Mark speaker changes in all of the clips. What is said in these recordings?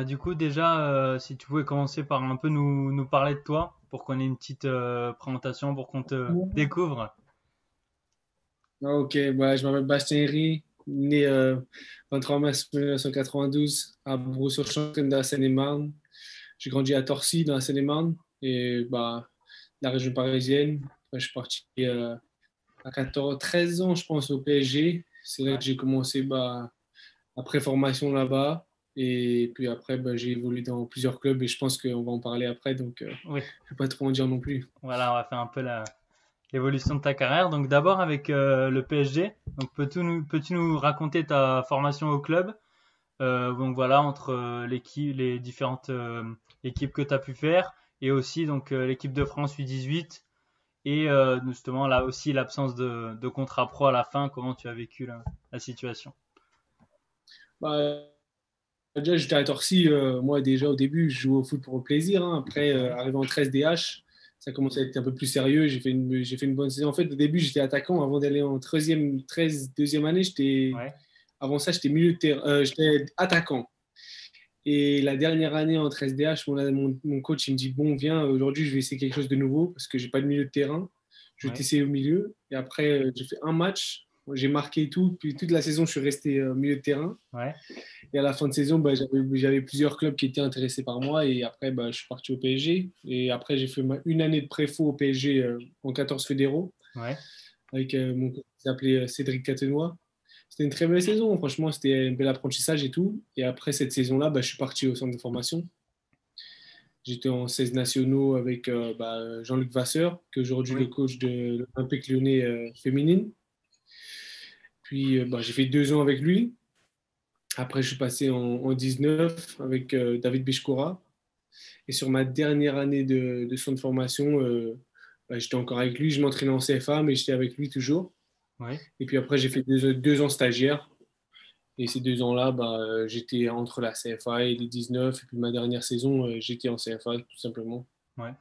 Speaker 1: Du coup, déjà, si tu pouvais commencer par un peu nous parler de toi, pour qu'on ait une petite présentation, pour qu'on te découvre.
Speaker 2: Ah, ok, bah, je m'appelle Bastien Henry, né 23 mars 1992 à Brousse-sur-Champ, dans la Seine-et-Marne. J'ai grandi à Torcy, dans la Seine-et-Marne, et bah, la région parisienne. Après, je suis parti à 14, 13 ans, je pense, au PSG. C'est là
Speaker 1: Ouais.
Speaker 2: que j'ai commencé après formation là-bas. Et puis après, bah, j'ai évolué dans plusieurs clubs et je pense qu'on va en parler après, donc
Speaker 1: Oui,
Speaker 2: je ne vais pas trop en dire non plus.
Speaker 1: voilà, on va faire un peu l'évolution de ta carrière. Donc d'abord avec le PSG. Donc peux-tu nous raconter ta formation au club? Donc voilà, entre les différentes équipes que tu as pu faire et aussi donc l'équipe de France U18 et justement là aussi l'absence de contrat pro à la fin. Comment tu as vécu la situation?
Speaker 2: Bah, déjà, j'étais à Torcy. Moi, déjà, au début, je jouais au foot pour le plaisir, hein. Après,
Speaker 1: Ouais,
Speaker 2: arrivé en 13 DH, ça commençait à être un peu plus sérieux. J'ai fait une bonne saison. En fait, au début, j'étais attaquant. Avant d'aller en 13 deuxième année,
Speaker 1: ouais,
Speaker 2: avant ça, j'étais milieu de terrain. J'étais attaquant. Et la dernière année en 13 DH, mon coach, il me dit, bon, viens, aujourd'hui, je vais essayer quelque chose de nouveau parce que j'ai pas de milieu de terrain. Je vais
Speaker 1: ouais,
Speaker 2: t'essayer au milieu. Et après, j'ai fait un match. J'ai marqué tout. Puis toute la saison, je suis resté milieu de terrain.
Speaker 1: ouais.
Speaker 2: Et à la fin de saison, bah, j'avais plusieurs clubs qui étaient intéressés par moi. Et après, bah, je suis parti au PSG. Et après, j'ai fait une année de préfaux au PSG en 14 fédéraux
Speaker 1: Ouais.
Speaker 2: avec mon coach qui s'appelait Cédric Catenois. C'était une très belle saison. Franchement, c'était un bel apprentissage et tout. Et après cette saison-là, bah, je suis parti au centre de formation. J'étais en 16 nationaux avec Jean-Luc Vasseur, qui est aujourd'hui le
Speaker 1: Oui,
Speaker 2: coach de l'Olympique lyonnais féminine. Puis bah, j'ai fait 2 ans avec lui. Après, je suis passé en 19 avec David Bichkora. Et sur ma dernière année de centre de formation, bah, j'étais encore avec lui. Je m'entraînais en CFA, mais j'étais avec lui toujours.
Speaker 1: oui.
Speaker 2: Et puis après, j'ai fait 2 ans stagiaire. Et ces 2 ans-là, bah, j'étais entre la CFA et les 19. Et puis ma dernière saison, j'étais en CFA, tout simplement.
Speaker 1: Ouais.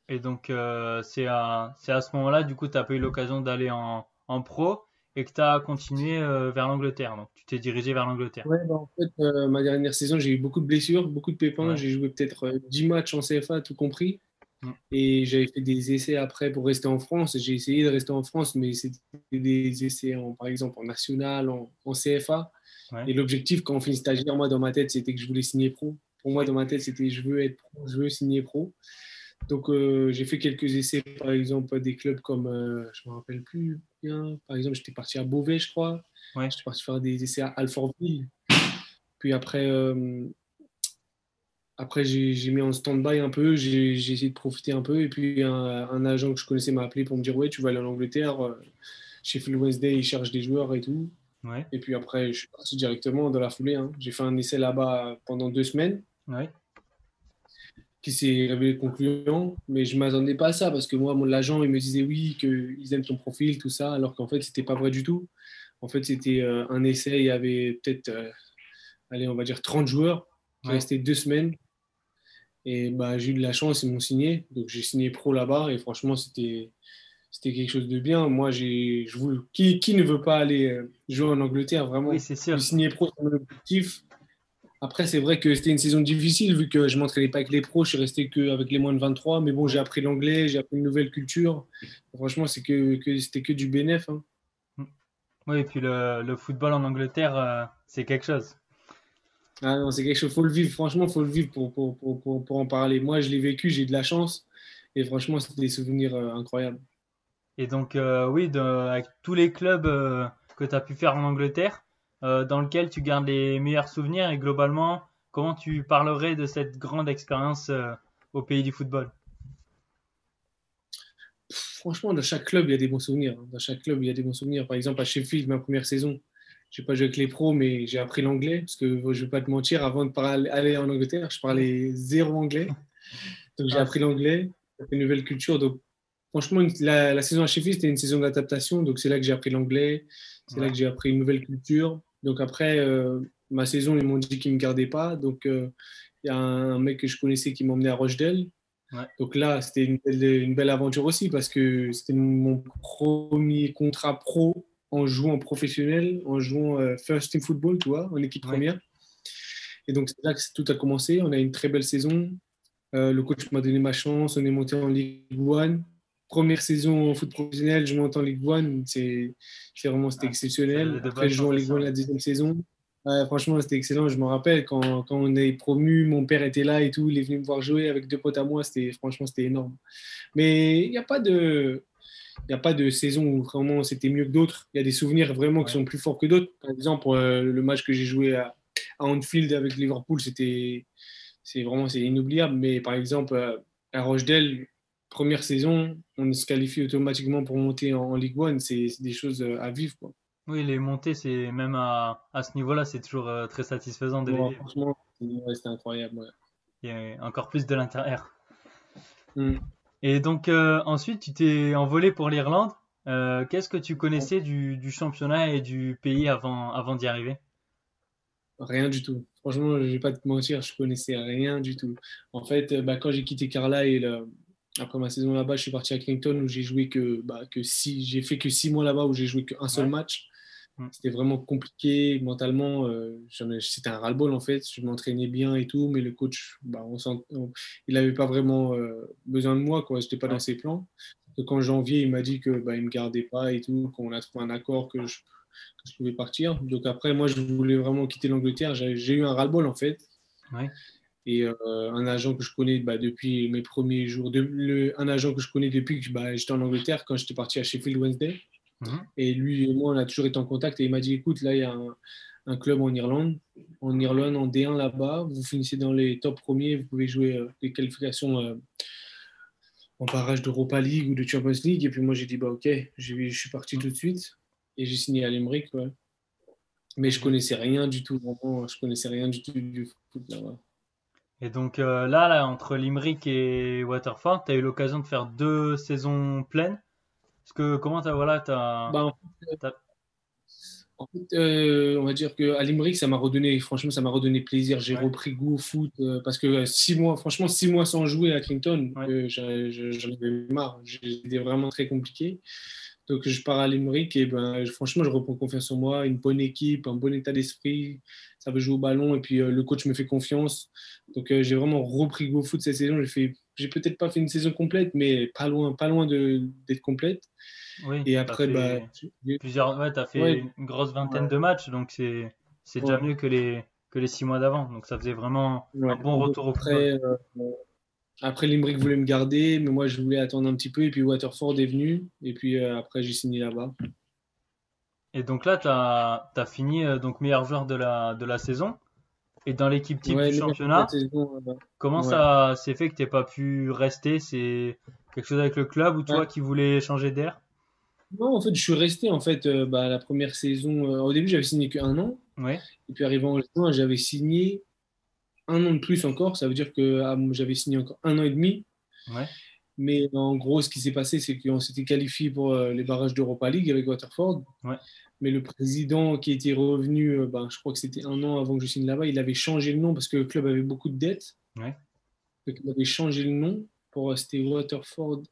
Speaker 1: Et donc, c'est à ce moment-là, du coup, tu n'as pas eu l'occasion d'aller en pro et que tu as continué vers l'Angleterre. Donc, tu t'es dirigé vers l'Angleterre.
Speaker 2: Ouais, bah, en fait, ma dernière saison, j'ai eu beaucoup de blessures, beaucoup de pépins.
Speaker 1: Ouais.
Speaker 2: J'ai joué peut-être 10 matchs en CFA, tout compris.
Speaker 1: Mm.
Speaker 2: Et j'avais fait des essais après pour rester en France. J'ai essayé de rester en France, mais c'était des essais, par exemple, en national, en CFA.
Speaker 1: Ouais.
Speaker 2: Et l'objectif, quand on finit stagiaire, moi, dans ma tête, c'était que je voulais signer pro. Pour moi,
Speaker 1: Oui.
Speaker 2: dans ma tête, c'était je veux être pro, je veux signer pro. Donc, j'ai fait quelques essais, par exemple, à des clubs comme, je ne me rappelle plus bien. Par exemple, j'étais parti à Beauvais, je crois.
Speaker 1: Ouais.
Speaker 2: J'étais parti faire des essais à Alfortville. Puis après, j'ai mis en stand-by un peu, j'ai essayé de profiter un peu. Et puis, un agent que je connaissais m'a appelé pour me dire, ouais, tu vas aller en Angleterre. Chez Phil Wednesday, ils cherchent des joueurs et tout.
Speaker 1: Ouais.
Speaker 2: Et puis après, je suis parti directement dans la foulée, hein. J'ai fait un essai là-bas pendant 2 semaines
Speaker 1: Ouais.
Speaker 2: qui s'est révélé concluant. Mais je ne m'attendais pas à ça parce que moi, l'agent, il me disait oui, qu'ils aiment ton profil, tout ça, alors qu'en fait, c'était pas vrai du tout. En fait, c'était un essai, il y avait peut-être, allez, on va dire 30 joueurs qui
Speaker 1: Ouais.
Speaker 2: restaient 2 semaines. Et bah, j'ai eu de la chance, ils m'ont signé. Donc j'ai signé pro là-bas et franchement, c'était quelque chose de bien. Moi, qui ne veut pas aller jouer en Angleterre,
Speaker 1: Oui,
Speaker 2: vraiment?
Speaker 1: c'est
Speaker 2: Puis
Speaker 1: sûr.
Speaker 2: signer pro, c'est mon objectif. Après, c'est vrai que c'était une saison difficile vu que je ne m'entraînais pas avec les pros, je suis resté qu'avec les moins de 23. Mais bon, j'ai
Speaker 1: Oui.
Speaker 2: appris l'anglais, j'ai appris une nouvelle culture. Franchement, c'était que du bénéf, hein.
Speaker 1: Mm. Oui, et puis le football en Angleterre, c'est quelque chose.
Speaker 2: Ah non, c'est quelque chose, faut le vivre, franchement, faut le vivre pour en parler. Moi, je l'ai vécu, j'ai eu de la chance. Et franchement, c'était des souvenirs incroyables.
Speaker 1: Et donc, oui, avec tous les clubs que tu as pu faire en Angleterre, dans lequel tu gardes les meilleurs souvenirs et globalement, comment tu parlerais de cette grande expérience au pays du football?
Speaker 2: Franchement, dans chaque club, il y a des bons souvenirs, hein. Dans chaque club, il y a des bons souvenirs. Par exemple, à Sheffield, ma première saison, je n'ai pas joué avec les pros, mais j'ai appris l'anglais. Parce que je ne vais pas te mentir, avant de aller en Angleterre, je parlais zéro anglais. Donc, j'ai
Speaker 1: Ah,
Speaker 2: appris l'anglais, j'ai appris une nouvelle culture. Donc, franchement, la saison à Sheffield, c'était une saison d'adaptation. Donc, c'est là que j'ai appris l'anglais. C'est là
Speaker 1: ouais,
Speaker 2: que j'ai appris une nouvelle culture. Donc, après, ma saison, ils m'ont dit qu'ils ne me gardaient pas. Donc, il y a un mec que je connaissais qui m'emmenait à Rochdale.
Speaker 1: ouais,
Speaker 2: Donc là, c'était une belle aventure aussi parce que c'était mon premier contrat pro en jouant professionnel, en jouant First Team Football, tu vois, en équipe
Speaker 1: ouais,
Speaker 2: première. Et donc, c'est là que tout a commencé. On a une très belle saison. Le coach m'a donné ma chance. On est monté en Ligue 1. Première saison en foot professionnel, je monte en Ligue 1. C'était
Speaker 1: Ah, ça
Speaker 2: exceptionnel.
Speaker 1: faisait de
Speaker 2: Après,
Speaker 1: bonnes
Speaker 2: je joue en Ligue 1
Speaker 1: sensations.
Speaker 2: la deuxième saison. Franchement, c'était excellent. Je me rappelle quand on est promu, mon père était là et tout. Il est venu me voir jouer avec deux potes à moi. Franchement, c'était énorme. Mais il n'y a pas de saison où vraiment c'était mieux que d'autres. Il y a des souvenirs vraiment qui
Speaker 1: Ouais.
Speaker 2: sont plus forts que d'autres. Par exemple, le match que j'ai joué à Anfield avec Liverpool, c'est inoubliable. Mais par exemple, à Rochdale, première saison, on se qualifie automatiquement pour monter en Ligue 1. C'est des choses à vivre, quoi.
Speaker 1: Oui, les montées, c'est même à ce niveau-là, c'est toujours très satisfaisant de les
Speaker 2: Bon,
Speaker 1: vivre.
Speaker 2: franchement, ouais, c'était incroyable. Ouais.
Speaker 1: Il y a encore plus de l'intérieur.
Speaker 2: Mm.
Speaker 1: Et donc ensuite, tu t'es envolé pour l'Irlande. Qu'est-ce que tu connaissais du championnat et du pays avant d'y arriver?
Speaker 2: Rien du tout. Franchement, je vais pas te mentir, je connaissais rien du tout. En fait, quand j'ai quitté Carlisle, après ma saison là-bas, je suis parti à Clinton où j'ai joué j'ai fait que 6 mois là-bas où j'ai joué qu'un seul
Speaker 1: Ouais.
Speaker 2: match.
Speaker 1: Mm.
Speaker 2: C'était vraiment compliqué mentalement. C'était un ras-le-ball en fait. Je m'entraînais bien et tout, mais le coach, il n'avait pas vraiment besoin de moi, quoi. J'étais pas dans
Speaker 1: Ouais.
Speaker 2: ses plans. Donc en janvier, il m'a dit que il me gardait pas et tout, qu'on a trouvé un accord que je pouvais partir. Donc après, moi, je voulais vraiment quitter l'Angleterre. J'ai eu un ras-le-ball en fait.
Speaker 1: Ouais.
Speaker 2: Et un agent que je connais depuis mes premiers jours, un agent que je connais depuis que j'étais en Angleterre, quand j'étais parti à Sheffield Wednesday.
Speaker 1: Mhm.
Speaker 2: Et lui et moi, on a toujours été en contact. Et il m'a dit, écoute, là, il y a un club en Irlande, en D1 là-bas. Vous finissez dans les top premiers, vous pouvez jouer les qualifications en barrage d'Europa League ou de Champions League. Et puis moi, j'ai dit, bah ok, je suis parti
Speaker 1: Mm.
Speaker 2: tout de suite. Et j'ai signé à Limerick, ouais. Mais je
Speaker 1: Ok.
Speaker 2: connaissais rien du tout, vraiment, je connaissais rien du tout du foot là-bas.
Speaker 1: Et donc là, entre Limerick et Waterford, tu as eu l'occasion de faire 2 saisons pleines. Parce que comment
Speaker 2: Bah,
Speaker 1: t'as-
Speaker 2: on va dire qu'à Limerick, franchement, ça m'a redonné plaisir. J'ai
Speaker 1: Ouais.
Speaker 2: repris goût au foot parce que 6 mois, franchement, 6 mois sans jouer à Clinton,
Speaker 1: Ouais.
Speaker 2: j'en avais marre. C'était vraiment très compliqué. Donc, je pars à Limerick et franchement, je reprends confiance en moi. Une bonne équipe, un bon état d'esprit. Ça veut jouer au ballon et puis le coach me fait confiance. Donc, j'ai vraiment repris goût au foot cette saison. J'ai peut-être pas fait une saison complète, mais pas loin d'être complète.
Speaker 1: Oui,
Speaker 2: Et
Speaker 1: t'as
Speaker 2: après,
Speaker 1: fait ouais, t'as
Speaker 2: ouais,
Speaker 1: fait une grosse vingtaine
Speaker 2: ouais,
Speaker 1: de matchs, donc c'est déjà
Speaker 2: ouais.
Speaker 1: mieux que les 6 mois d'avant. Donc ça faisait vraiment un
Speaker 2: Ouais.
Speaker 1: bon
Speaker 2: Donc
Speaker 1: retour au football.
Speaker 2: après, Limerick voulait me garder, mais moi, je voulais attendre un petit peu. Et puis, Waterford est venu. Et puis, après, j'ai signé là-bas.
Speaker 1: Et donc là, t'as fini donc meilleur joueur de la saison. Et dans l'équipe type du
Speaker 2: Ouais, meilleur joueur de la
Speaker 1: championnat,
Speaker 2: saison.
Speaker 1: comment
Speaker 2: Ouais.
Speaker 1: ça s'est fait que t'aies pas pu rester? C'est quelque chose avec le club ou
Speaker 2: Ouais.
Speaker 1: toi qui voulais changer d'air?
Speaker 2: Non, en fait, je suis resté. En fait, la première saison. Au début, j'avais signé qu'un an.
Speaker 1: Oui,
Speaker 2: Et puis, arrivant en juin, j'avais signé un an de plus encore. Ça veut dire que j'avais signé encore un an et demi.
Speaker 1: ouais,
Speaker 2: Mais en gros, ce qui s'est passé, c'est qu'on s'était qualifié pour les barrages d'Europa League avec Waterford.
Speaker 1: ouais,
Speaker 2: Mais le président qui était revenu, je crois que c'était un an avant que je signe là-bas, il avait changé le nom parce que le club avait beaucoup de dettes.
Speaker 1: ouais,
Speaker 2: Donc, il avait changé le nom c'était Waterford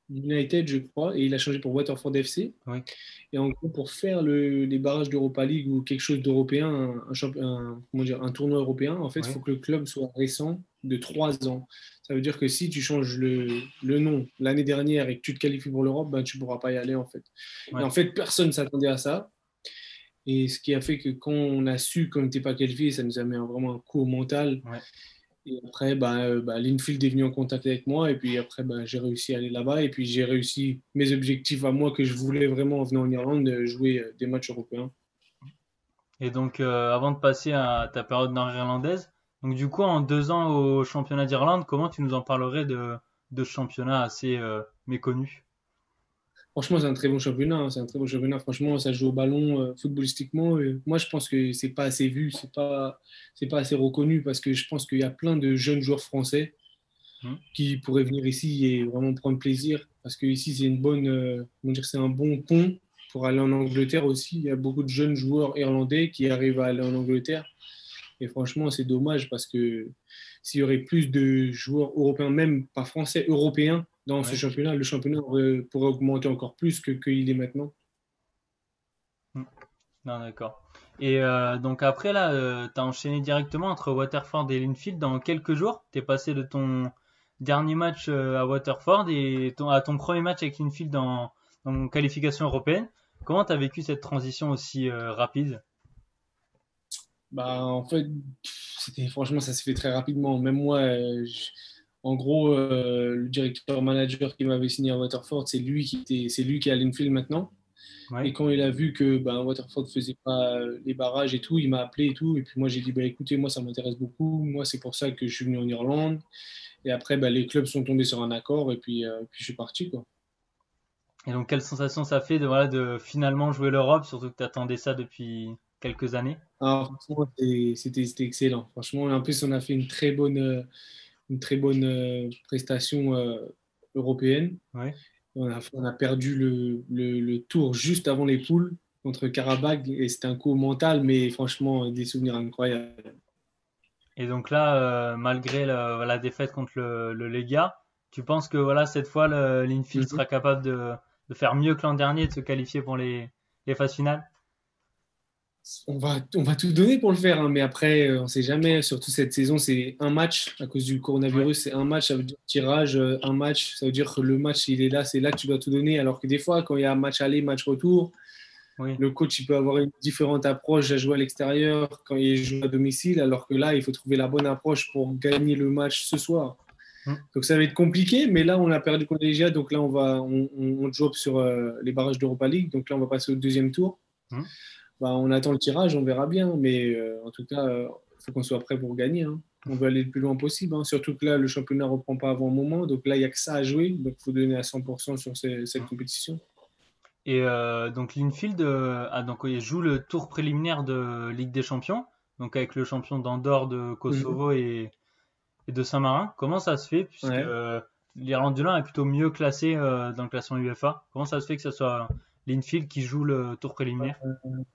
Speaker 2: United, je crois, et il a changé pour Waterford FC.
Speaker 1: oui,
Speaker 2: Et en gros, pour faire les barrages d'Europa League ou quelque chose d'européen, comment dire, un tournoi européen, en fait, il
Speaker 1: oui,
Speaker 2: faut que le club soit récent de 3 ans. Ça veut dire que si tu changes le nom l'année dernière et que tu te qualifies pour l'Europe, tu ne pourras pas y aller, en fait. Et
Speaker 1: ouais,
Speaker 2: en fait, personne ne s'attendait à ça. Et ce qui a fait que quand on a su qu'on n'était pas qualifié, ça nous a mis vraiment un coup au mental.
Speaker 1: ouais.
Speaker 2: Et après, Linfield est venu en contact avec moi. Et puis après, j'ai réussi à aller là-bas. Et puis j'ai réussi mes objectifs à moi que je voulais vraiment en venant en Irlande, de jouer des matchs européens.
Speaker 1: Et donc avant de passer à ta période nord-irlandaise, donc du coup en 2 ans au championnat d'Irlande, comment tu nous en parlerais de ce championnat assez méconnu?
Speaker 2: Franchement, c'est un très bon championnat, hein. C'est un très bon championnat. Franchement, ça joue au ballon footballistiquement. Moi, je pense que c'est pas assez vu, c'est pas assez reconnu parce que je pense qu'il y a plein de jeunes joueurs français
Speaker 1: Hmm.
Speaker 2: qui pourraient venir ici et vraiment prendre plaisir parce que ici, comment dire, c'est un bon pont pour aller en Angleterre aussi. Il y a beaucoup de jeunes joueurs irlandais qui arrivent à aller en Angleterre. Et franchement, c'est dommage parce que s'il y aurait plus de joueurs européens, même pas français, européens, dans ce
Speaker 1: Ouais.
Speaker 2: championnat, le championnat pourrait augmenter encore plus qu'il est maintenant.
Speaker 1: Hmm. Non, d'accord. Et donc après, là, tu as enchaîné directement entre Waterford et Linfield dans quelques jours. Tu es passé de ton dernier match à Waterford et à ton premier match avec Linfield en qualification européenne. Comment tu as vécu cette transition aussi rapide?
Speaker 2: Bah, en fait, franchement, ça s'est fait très rapidement. Même moi, en gros, le directeur manager qui m'avait signé à Waterford, c'est lui qui est à Linfield maintenant. Et
Speaker 1: Oui.
Speaker 2: quand il a vu que Waterford faisait pas les barrages et tout, il m'a appelé et tout. Et puis moi, j'ai dit, bah, écoutez, moi, ça m'intéresse beaucoup. Moi, c'est pour ça que je suis venu en Irlande. Et après, bah, les clubs sont tombés sur un accord et puis je suis parti, quoi.
Speaker 1: Et donc, quelle sensation ça fait voilà, de finalement jouer l'Europe, surtout que tu attendais ça depuis quelques années?
Speaker 2: Alors, franchement, c'était excellent. Franchement, en plus, on a fait une très bonne prestation européenne.
Speaker 1: Oui.
Speaker 2: On a perdu le tour juste avant les poules contre Karabakh et c'était un coup mental, mais franchement, des souvenirs incroyables.
Speaker 1: Et donc là, malgré la défaite contre le Legia, tu penses que voilà, cette fois, l'Infield
Speaker 2: Mhm.
Speaker 1: sera capable de faire mieux que l'an dernier, de se qualifier pour les phases finales?
Speaker 2: On va tout donner pour le faire, hein, mais après, on ne sait jamais. Surtout cette saison, c'est un match à cause du
Speaker 1: Oui,
Speaker 2: coronavirus. C'est un match, ça veut dire tirage, un match, ça veut dire que le match, il est là, c'est là que tu dois tout donner. Alors que des fois, quand il y a un match aller, match retour,
Speaker 1: oui.
Speaker 2: le coach il peut avoir une différente approche à jouer à l'extérieur quand il joue à domicile, alors que là, il faut trouver la bonne approche pour gagner le match ce soir.
Speaker 1: Hmm.
Speaker 2: Donc ça va être compliqué, mais là, on a perdu contre les Légia, donc là, on joue sur les barrages d'Europa League. Donc là, on va passer au deuxième tour.
Speaker 1: Hmm.
Speaker 2: Bah, on attend le tirage, on verra bien, mais en tout cas, il faut qu'on soit prêt pour gagner, hein. On veut aller le plus loin possible, hein. Surtout que là, le championnat ne reprend pas avant un moment, donc là, il n'y a que ça à jouer, donc il faut donner à 100% sur cette compétition.
Speaker 1: Et donc l'Infield donc, il joue le tour préliminaire de Ligue des Champions, donc avec le champion d'Andorre, de
Speaker 2: Mhm.
Speaker 1: Kosovo et de Saint-Marin. Comment ça se fait, puisque
Speaker 2: Ouais.
Speaker 1: l'Irlande du Nord est plutôt mieux classée dans le classement UEFA? Comment ça se fait que ce soit l'Infield qui joue le tour préliminaire?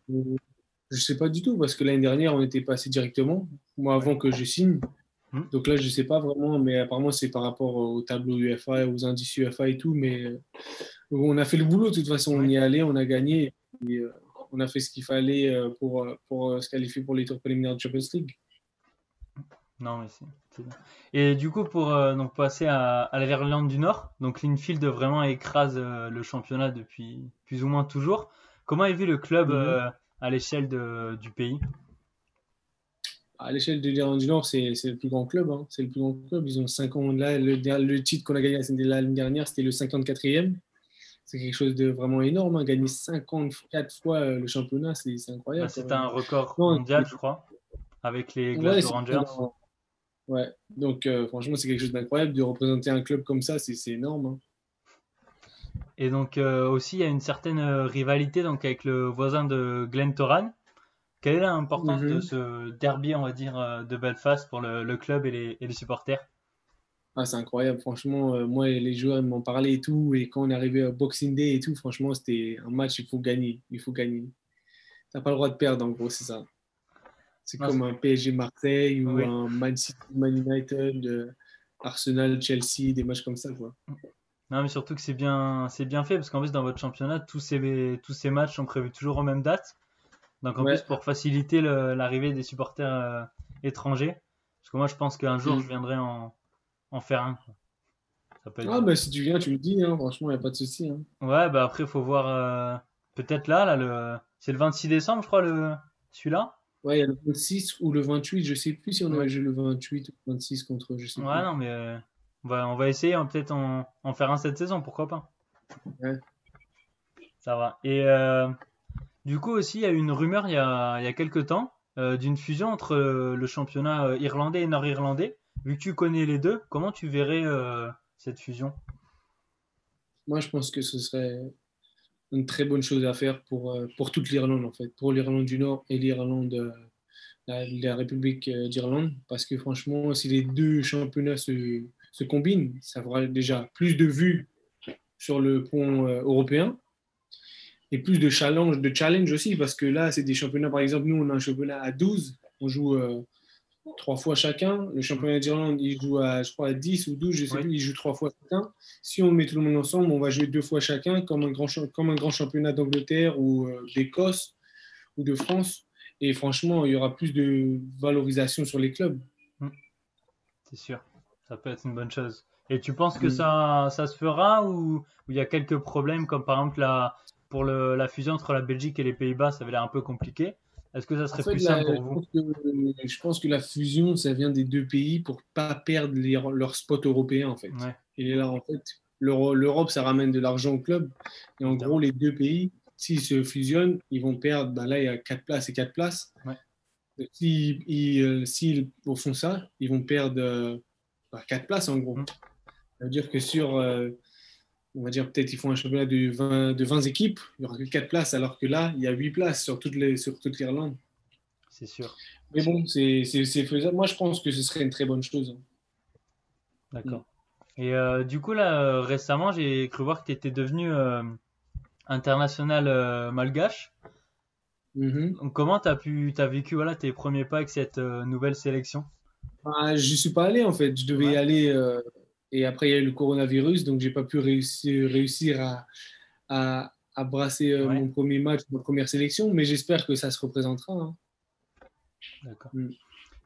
Speaker 2: Je ne sais pas du tout, parce que l'année dernière, on était passé directement, moi
Speaker 1: Ouais.
Speaker 2: avant que je signe.
Speaker 1: Hmm.
Speaker 2: Donc là, je ne sais pas vraiment, mais apparemment, c'est par rapport au tableau UEFA, aux indices UEFA et tout. Mais on a fait le boulot, de toute façon, on
Speaker 1: Ouais.
Speaker 2: y est allé, on a gagné. Et, on a fait ce qu'il fallait pour se qualifier pour les tours préliminaires de Champions League.
Speaker 1: Non, mais c'est bien. Et du coup, pour donc passer à l'Irlande du Nord, donc l'Infield vraiment écrase le championnat depuis plus ou moins toujours. Comment est vu le club
Speaker 2: Mhm.
Speaker 1: à l'échelle du pays?
Speaker 2: À l'échelle de l'Irlande du Nord, c'est le plus grand club, hein. C'est le plus grand club. Ils ont 5 ans. Là, le titre qu'on a gagné l'année dernière, c'était le 54e. C'est quelque chose de vraiment énorme, hein. Gagner 54 fois le championnat, c'est
Speaker 1: Bah,
Speaker 2: incroyable quand
Speaker 1: c'est
Speaker 2: même.
Speaker 1: un record
Speaker 2: Non,
Speaker 1: mondial, je crois, avec les
Speaker 2: ouais,
Speaker 1: Glasgow Rangers.
Speaker 2: ouais. Donc, franchement, c'est quelque chose d'incroyable de représenter un club comme ça, c'est énorme, hein.
Speaker 1: Et donc aussi, il y a une certaine rivalité donc avec le voisin de Glentoran. Quelle est l'importance de
Speaker 2: Mhm.
Speaker 1: ce derby, on va dire, de Belfast pour le club et les supporters?
Speaker 2: Ah, c'est incroyable, franchement. Moi, les joueurs ils m'en parlaient et tout. Et quand on est arrivé à Boxing Day et tout, franchement, c'était un match, il faut gagner. Il faut gagner. T'as pas le droit de perdre, en gros, c'est ça. C'est
Speaker 1: Non,
Speaker 2: comme un PSG Marseille ou
Speaker 1: oui.
Speaker 2: un Man City, Man United, Arsenal, Chelsea, des matchs comme ça, quoi.
Speaker 1: Non, mais surtout que c'est bien fait parce qu'en plus dans votre championnat, tous ces matchs sont prévus toujours aux mêmes dates. Donc en plus
Speaker 2: Ouais.
Speaker 1: pour faciliter l'arrivée des supporters étrangers, parce que moi je pense qu'un jour je
Speaker 2: Mm.
Speaker 1: viendrai en faire un, quoi. Ça peut être
Speaker 2: Ah,
Speaker 1: bien.
Speaker 2: bah, si tu viens, tu me dis, hein. Franchement, il n'y a pas de souci, hein.
Speaker 1: Ouais, bah après faut voir. Peut-être là, c'est le 26 décembre, je crois celui-là.
Speaker 2: Ouais, il y a le 26 ou le 28. Je sais plus si on
Speaker 1: Ouais.
Speaker 2: avait joué le 28 ou le 26 contre, je sais
Speaker 1: Ouais,
Speaker 2: plus.
Speaker 1: non, mais on va essayer, on va peut-être en faire un cette saison, pourquoi pas.
Speaker 2: Ouais.
Speaker 1: Ça va. Et du coup aussi, il y a eu une rumeur il y a quelques temps d'une fusion entre le championnat irlandais et nord-irlandais. Vu que tu connais les deux, comment tu verrais cette fusion?
Speaker 2: Moi, je pense que ce serait une très bonne chose à faire pour toute l'Irlande, en fait. Pour l'Irlande du Nord et l'Irlande, la République d'Irlande. Parce que franchement, si les deux championnats se combinent, ça fera déjà plus de vues sur le pont européen et plus de challenge aussi. Parce que là, c'est des championnats, par exemple, nous, on a un championnat à 12. On joue 3 fois chacun. Le
Speaker 1: Hmm.
Speaker 2: championnat d'Irlande, il joue à, je crois, à 10 ou 12, je sais
Speaker 1: Oui,
Speaker 2: plus, il joue 3 fois chacun. Si on met tout le monde ensemble, on va jouer 2 fois chacun, comme un grand championnat d'Angleterre ou d'Écosse ou de France. Et franchement, il y aura plus de valorisation sur les clubs.
Speaker 1: Hmm, c'est sûr, ça peut être une bonne chose. Et tu penses que
Speaker 2: Mm.
Speaker 1: ça se fera ou il y a quelques problèmes comme par exemple pour la fusion entre la Belgique et les Pays-Bas, ça avait l'air un peu compliqué. Est-ce que ça
Speaker 2: En
Speaker 1: serait
Speaker 2: fait,
Speaker 1: plus simple
Speaker 2: là,
Speaker 1: pour vous?
Speaker 2: je pense que la fusion, ça vient des deux pays pour pas perdre leur spot européen, en fait.
Speaker 1: Ouais,
Speaker 2: Et là, en fait, l'Europe, ça ramène de l'argent au club. Et en gros,
Speaker 1: évidemment.
Speaker 2: les deux pays, s'ils se fusionnent, ils vont perdre. Ben là, il y a quatre places et quatre places.
Speaker 1: Ouais,
Speaker 2: S'ils font ça, ils vont perdre quatre places, en gros.
Speaker 1: hmm,
Speaker 2: Ça veut dire que on va dire peut-être ils font un championnat de 20 équipes, il n'y aura que 4 places, alors que là, il y a 8 places sur toute l'Irlande.
Speaker 1: c'est sûr.
Speaker 2: Mais bon, c'est faisable. Moi, je pense que ce serait une très bonne chose. Mm.
Speaker 1: D'accord. Et du coup, là, récemment, j'ai cru voir que tu étais devenu international malgache.
Speaker 2: Mhm.
Speaker 1: Donc, comment t'as vécu voilà, tes premiers pas avec cette nouvelle sélection?
Speaker 2: Bah, je ne suis pas allé, en fait. Je devais y
Speaker 1: Ouais,
Speaker 2: aller. Et après, il y a eu le coronavirus, donc j'ai pas pu réussir à brasser
Speaker 1: ouais,
Speaker 2: mon premier match, ma première sélection. Mais j'espère que ça se représentera, hein.
Speaker 1: d'accord.
Speaker 2: Mm.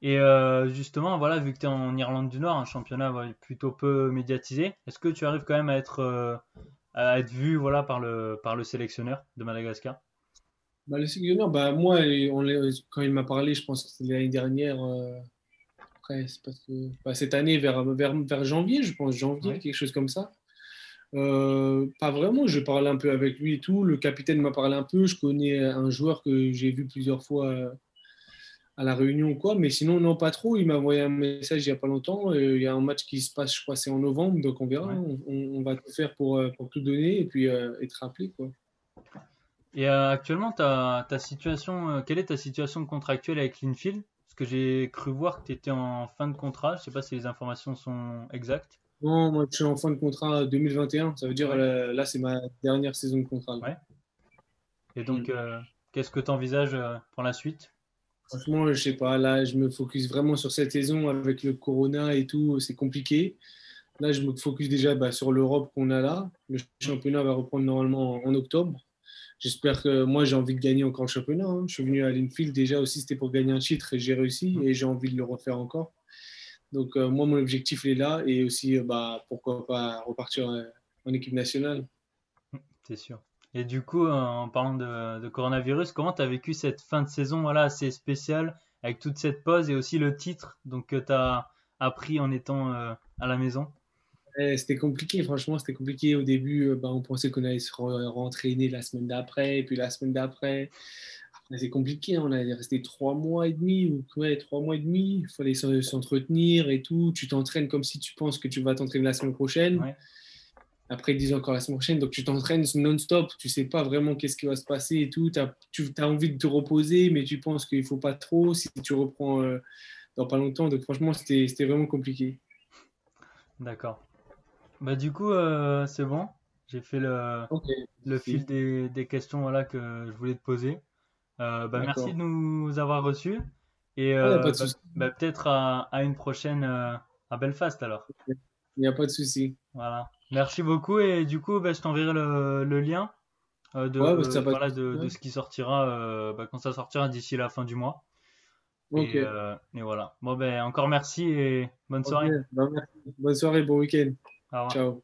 Speaker 1: Et justement, voilà, vu que tu es en Irlande du Nord, un championnat ouais, plutôt peu médiatisé, est-ce que tu arrives quand même à être vu voilà, par le sélectionneur de Madagascar?
Speaker 2: Bah, le sélectionneur, bah, moi, quand il m'a parlé, je pense que c'était l'année dernière. Après, c'est parce que bah, cette année, vers janvier, je pense, janvier,
Speaker 1: Ouais,
Speaker 2: quelque chose comme ça. Pas vraiment, je parlais un peu avec lui et tout. Le capitaine m'a parlé un peu. Je connais un joueur que j'ai vu plusieurs fois à la Réunion ou quoi, mais sinon, non, pas trop. Il m'a envoyé un message il n'y a pas longtemps. Il y a un match qui se passe, je crois, c'est en novembre, donc on verra.
Speaker 1: ouais.
Speaker 2: On va tout faire pour tout donner et puis être rappelé, quoi.
Speaker 1: Et actuellement, ta situation, quelle est ta situation contractuelle avec Linfield? Parce que j'ai cru voir que tu étais en fin de contrat. Je sais pas si les informations sont exactes.
Speaker 2: Non, moi, je suis en fin de contrat 2021. Ça veut dire,
Speaker 1: Ouais,
Speaker 2: là, c'est ma dernière saison de contrat, là.
Speaker 1: ouais. Et donc,
Speaker 2: Mm.
Speaker 1: qu'est-ce que tu envisages pour la suite?
Speaker 2: Franchement, je sais pas. Là, je me focus vraiment sur cette saison avec le Corona et tout. C'est compliqué. Là, je me focus déjà bah, sur l'Europe qu'on a là. Le
Speaker 1: Hmm,
Speaker 2: championnat va reprendre normalement en octobre. J'espère que moi, j'ai envie de gagner encore le championnat, hein. Je suis venu à Linfield déjà aussi, c'était pour gagner un titre et j'ai réussi
Speaker 1: hmm,
Speaker 2: et j'ai envie de le refaire encore. Donc, moi, mon objectif il est là et aussi, bah, pourquoi pas repartir en équipe nationale.
Speaker 1: c'est sûr. Et du coup, en parlant de coronavirus, comment tu as vécu cette fin de saison voilà, assez spéciale avec toute cette pause et aussi le titre donc, que tu as appris en étant à la maison?
Speaker 2: C'était compliqué, franchement, c'était compliqué. Au début, bah, on pensait qu'on allait se rentraîner la semaine d'après, et puis la semaine d'après. Après, c'est compliqué, hein. On est resté 3 mois et demi, ou ouais, 3 mois et demi. Il fallait s'entretenir et tout. Tu t'entraînes comme si tu penses que tu vas t'entraîner la semaine prochaine.
Speaker 1: Ouais,
Speaker 2: Après, ils disent encore la semaine prochaine. Donc, tu t'entraînes non-stop. Tu sais pas vraiment qu'est-ce qui va se passer et tout. Tu as envie de te reposer, mais tu penses qu'il faut pas trop si tu reprends dans pas longtemps. Donc, franchement, c'était vraiment compliqué.
Speaker 1: d'accord. Bah, du coup, c'est bon. J'ai fait
Speaker 2: Ok,
Speaker 1: le fil
Speaker 2: si.
Speaker 1: des questions voilà, que je voulais te poser. Bah, merci
Speaker 2: D'accord.
Speaker 1: de nous avoir reçus et
Speaker 2: Il n'y a pas de souci.
Speaker 1: peut-être à une prochaine à Belfast alors.
Speaker 2: Il n'y a pas de souci.
Speaker 1: Voilà. Merci beaucoup et du coup, bah, je t'enverrai le lien
Speaker 2: Ouais, bah, ça n'a pas de
Speaker 1: voilà,
Speaker 2: souci.
Speaker 1: de
Speaker 2: Ouais.
Speaker 1: ce qui sortira bah, quand ça sortira d'ici la fin du mois.
Speaker 2: Ok.
Speaker 1: Et voilà. Bon, ben encore merci et bonne
Speaker 2: Ok.
Speaker 1: soirée.
Speaker 2: Bah, merci. Bonne soirée, bon week-end.
Speaker 1: Au revoir.
Speaker 2: Ciao.